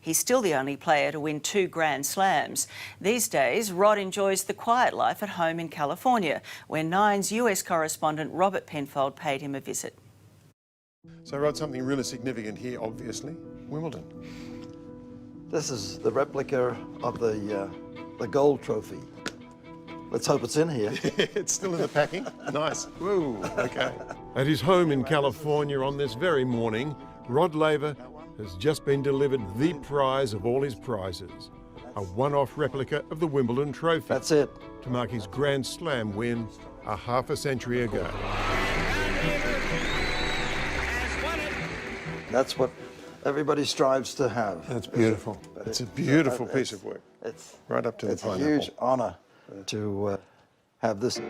He's still the only player to win 2 Grand Slams. These days, Rod enjoys the quiet life at home in California, where Nine's US correspondent Robert Penfold paid him a visit. So, Rod, something really significant here, obviously, Wimbledon. This is the replica of the gold trophy. Let's hope it's in here. It's still in the packing. Nice. Woo, okay. At his home in California on this very morning, Rod Laver has just been delivered the prize of all his prizes, a one-off replica of the Wimbledon trophy. That's it. To mark his Grand Slam win a half a century ago. That's what everybody strives to have. That's beautiful. It's a beautiful piece of work. It's right up to the pineapple. It's a huge honour to have this.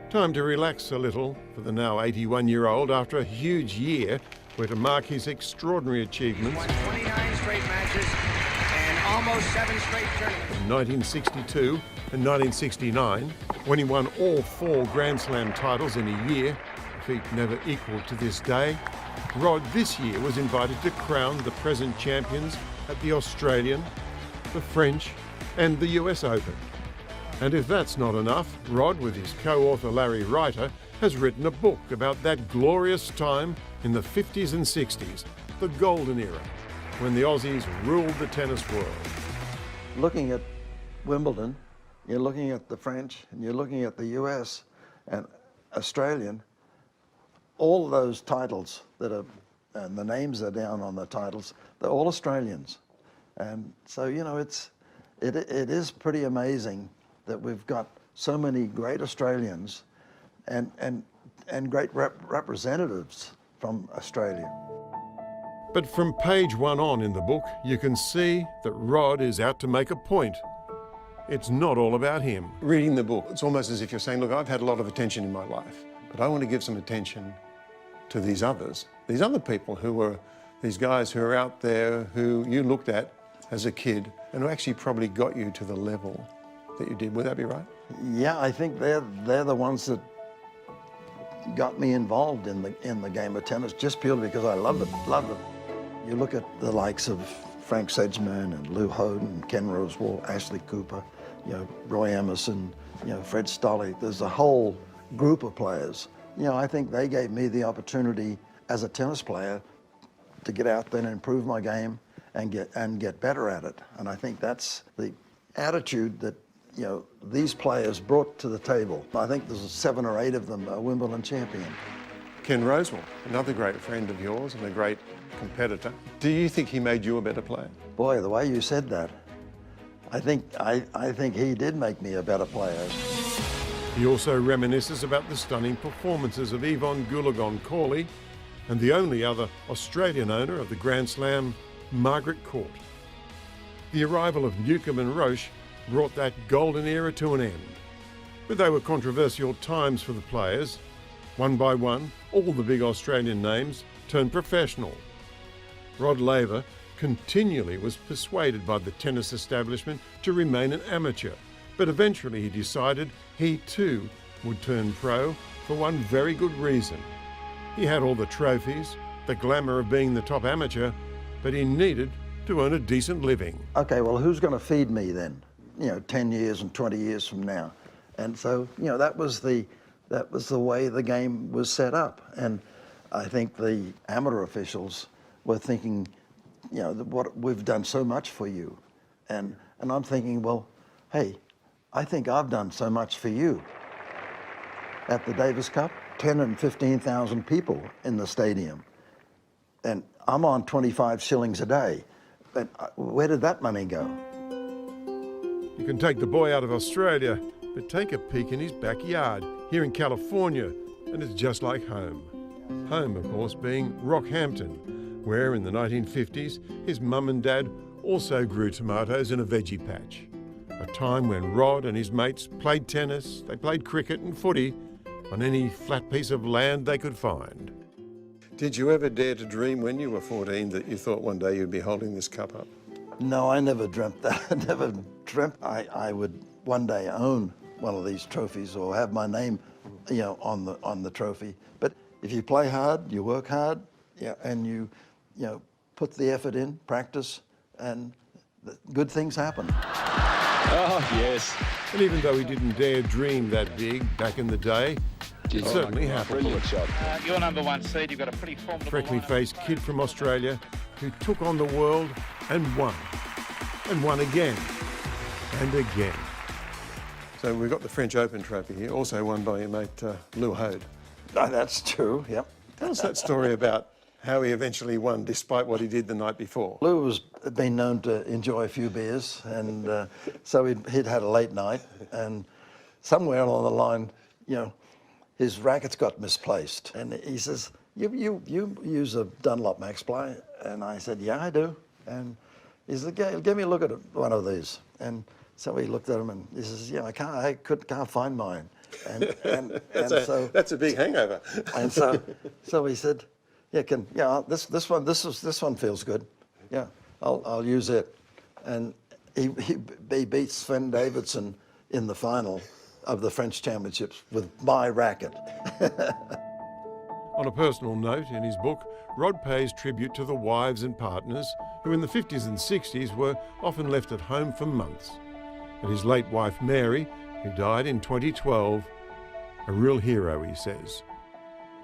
Time to relax a little for the now 81-year-old after a huge year where to mark his extraordinary achievements. Won 29 straight matches and almost 7 straight tournaments. In 1962 and 1969, when he won all 4 Grand Slam titles in a year, a feat never equalled to this day, Rod this year was invited to crown the present champions at the Australian, the French and the US Open. And if that's not enough, Rod, with his co-author Larry Reiter, has written a book about that glorious time in the 50s and 60s, the golden era, when the Aussies ruled the tennis world. Looking at Wimbledon, you're looking at the French, and you're looking at the US and Australian. All of those titles that are, and the names are down on the titles, they're all Australians. And so, you know, it is pretty amazing that we've got so many great Australians and great representatives from Australia. But from page 1 on in the book, you can see that Rod is out to make a point. It's not all about him. Reading the book, it's almost as if you're saying, look, I've had a lot of attention in my life, but I want to give some attention to these others, these other people who are, these guys who are out there who you looked at as a kid and who actually probably got you to the level that you did. Would that be right? Yeah, I think they're the ones that got me involved in the game of tennis just purely because I loved it. You look at the likes of Frank Sedgman and Lou Houghton, Ken Rosewall, Ashley Cooper, you know, Roy Emerson, you know, Fred Stolle. There's a whole group of players. You know, I think they gave me the opportunity as a tennis player to get out there and improve my game and get better at it. And I think that's the attitude that, you know, these players brought to the table. I think there's 7 or 8 of them a Wimbledon champion. Ken Rosewall, another great friend of yours and a great competitor. Do you think he made you a better player? Boy, the way you said that, I think he did make me a better player. He also reminisces about the stunning performances of Yvonne Goolagong-Cawley and the only other Australian owner of the Grand Slam, Margaret Court. The arrival of Newcombe and Roche brought that golden era to an end. But they were controversial times for the players. One by one, all the big Australian names turned professional. Rod Laver continually was persuaded by the tennis establishment to remain an amateur, but eventually he decided he too would turn pro for one very good reason. He had all the trophies, the glamour of being the top amateur, but he needed to earn a decent living. Okay, well, who's going to feed me then? You know, 10 years and 20 years from now. And so, you know, that was the way the game was set up. And I think the amateur officials were thinking, you know, what we've done so much for you. And I'm thinking, well, hey, I think I've done so much for you. At the Davis Cup, 10 and 15,000 people in the stadium. And I'm on 25 shillings a day. But where did that money go? You can take the boy out of Australia, but take a peek in his backyard here in California, and it's just like home. Home, of course, being Rockhampton, where in the 1950s, his mum and dad also grew tomatoes in a veggie patch. A time when Rod and his mates played tennis, they played cricket and footy on any flat piece of land they could find. Did you ever dare to dream when you were 14 that you thought one day you'd be holding this cup up? No, I never dreamt that. I never dreamt I would one day own one of these trophies or have my name, you know, on the trophy. But if you play hard, you work hard, yeah, and you put the effort in, practice, and good things happen. Oh, yes. And even though he didn't dare dream that big back in the day, it certainly happened. Brilliant shot. You're number one seed. You've got a pretty formidable Freckly lineup. faced kid from Australia who took on the world and won again and again. So we've got the French Open trophy here, also won by your mate Lou Hode. No, that's true, yep. Tell us that story about how he eventually won, despite what he did the night before. Lou has been known to enjoy a few beers, and so he'd had a late night, and somewhere along the line, you know, his rackets got misplaced, and he says, "You use a Dunlop Max Play?" And I said, "Yeah, I do." And he said, "Give me a look at one of these." And so he looked at him and he says, "Yeah, I can't find mine." And That's a big hangover. And so he said, this one feels good. Yeah, I'll use it. And he beat Sven Davidson in the final of the French Championships with my racket. On a personal note, in his book, Rod pays tribute to the wives and partners who in the 50s and 60s were often left at home for months. And his late wife, Mary, who died in 2012, a real hero, he says.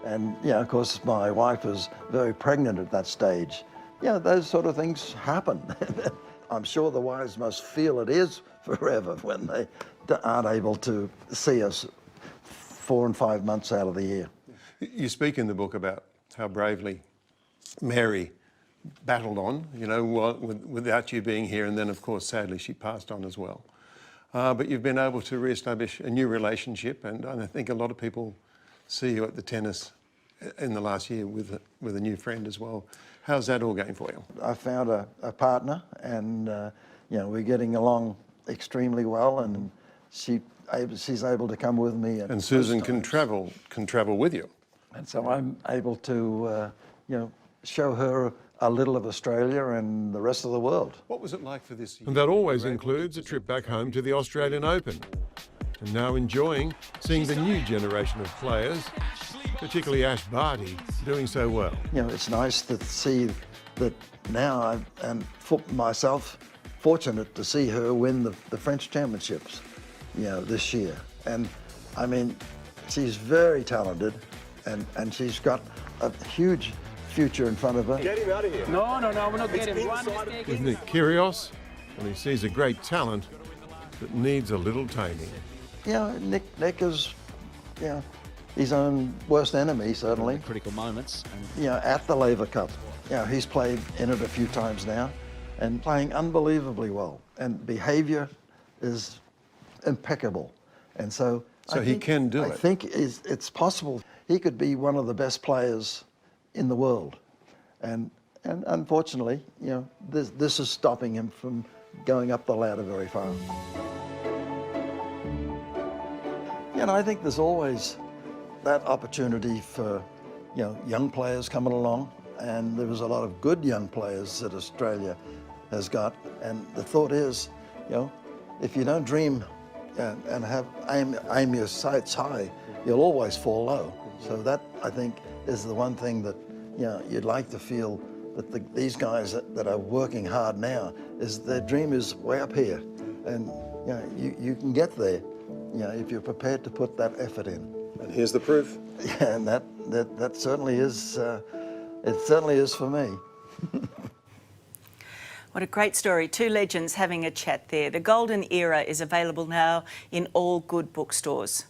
And yeah, of course, my wife was very pregnant at that stage. Yeah, those sort of things happen. I'm sure the wives must feel it is forever when they aren't able to see us 4 and 5 months out of the year. You speak in the book about how bravely Mary battled on, you know, without you being here, and then, of course, sadly, she passed on as well. But you've been able to re-establish a new relationship, and I think a lot of people see you at the tennis in the last year with a new friend as well. How's that all going for you? I found a partner, and you know, we're getting along extremely well, and she's able to come with me. And Susan can travel with you. And so I'm able to, you know, show her a little of Australia and the rest of the world. What was it like for this year? And that always includes a trip back home to the Australian Open. And now enjoying seeing the new generation of players, particularly Ash Barty, doing so well. You know, it's nice to see that now myself fortunate to see her win the French Championships, you know, this year. And I mean, she's very talented, and she's got a huge future in front of her. Get him out of here. No, we're not getting him. With Nick Kyrgios, well, he sees a great talent that needs a little taming. You know, Nick is, you know, his own worst enemy, certainly. Critical moments. You know, at the Laver Cup. You know, he's played in it a few times now and playing unbelievably well. And behavior is impeccable. And so he can do it. I think it's possible. He could be one of the best players in the world. And unfortunately, you know, this is stopping him from going up the ladder very far. You know, I think there's always that opportunity for, you know, young players coming along, and there was a lot of good young players that Australia has got. And the thought is, you know, if you don't dream and aim your sights high, you'll always fall low. So that, I think, is the one thing that, you know, you'd like to feel that these guys that are working hard now, is their dream is way up here, and you know, you can get there, you know, if you're prepared to put that effort in. And here's the proof. Yeah, and that certainly is. It certainly is for me. What a great story. Two legends having a chat there. The Golden Era is available now in all good bookstores.